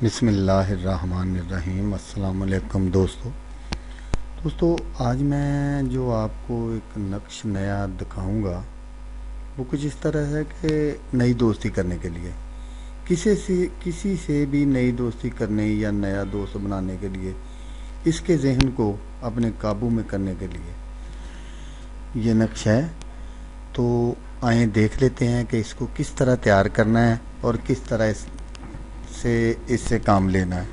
بسم اللہ الرحمن الرحیم۔ السلام علیکم دوستو، آج میں جو آپ کو ایک نقش نیا دکھاؤں گا وہ کچھ اس طرح ہے کہ نئی دوستی کرنے کے لیے کسی سے بھی نئی دوستی کرنے یا نیا دوست بنانے کے لیے اس کے ذہن کو اپنے قابو میں کرنے کے لیے یہ نقش ہے۔ تو آئیں دیکھ لیتے ہیں کہ اس کو کس طرح تیار کرنا ہے اور کس طرح اس سے کام لینا ہے۔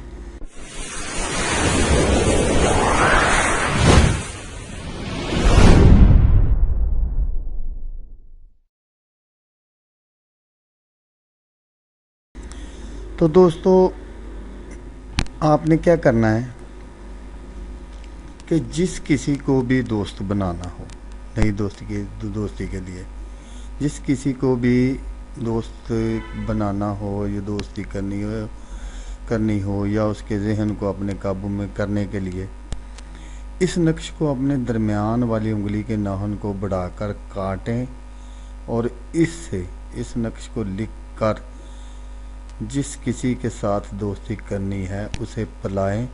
تو دوستو، آپ نے کیا کرنا ہے کہ جس کسی کو بھی دوست بنانا ہو، نئی دوستی کے لیے جس کسی کو بھی دوست بنانا ہو یا دوستی کرنی ہو یا اس کے ذہن کو اپنے قابو میں کرنے کے لیے اس نقش کو اپنے درمیان والی انگلی کے ناخن کو بڑھا کر کاٹیں اور اس نقش کو لکھ کر جس کسی کے ساتھ دوستی کرنی ہے اسے پلائیں،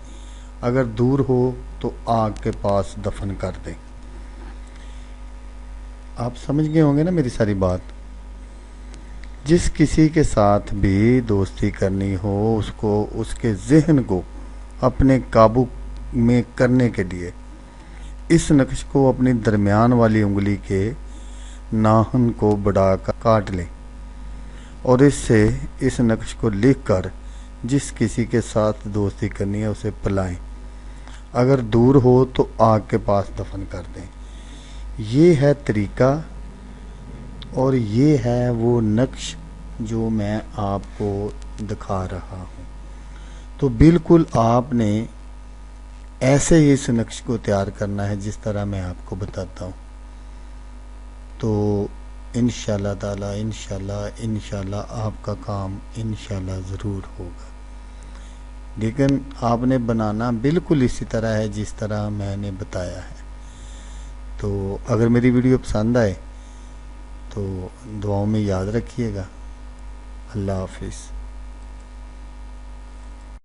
اگر دور ہو تو آگ کے پاس دفن کر دیں۔ آپ سمجھ گئے ہوں گے نا میری ساری بات۔ جس کسی کے ساتھ بھی دوستی کرنی ہو اس کے ذہن کو اپنے قابو میں کرنے کے لیے اس نقش کو اپنی درمیان والی انگلی کے ناخن کو بڑھا کر کاٹ لیں اور اس نقش کو لکھ کر جس کسی کے ساتھ دوستی کرنی ہے اسے پلائیں، اگر دور ہو تو آگ کے پاس دفن کر دیں۔ یہ ہے طریقہ اور یہ ہے وہ نقش جو میں آپ کو دکھا رہا ہوں۔ تو بالکل آپ نے ایسے ہی اس نقش کو تیار کرنا ہے جس طرح میں آپ کو بتاتا ہوں۔ تو انشاءاللہ تعالی انشاءاللہ آپ کا کام انشاءاللہ ضرور ہوگا، لیکن آپ نے بنانا بالکل اسی طرح ہے جس طرح میں نے بتایا ہے۔ تو اگر میری ویڈیو پسند آئے تو دعاؤں میں یاد رکھیے گا۔ اللہ حافظ۔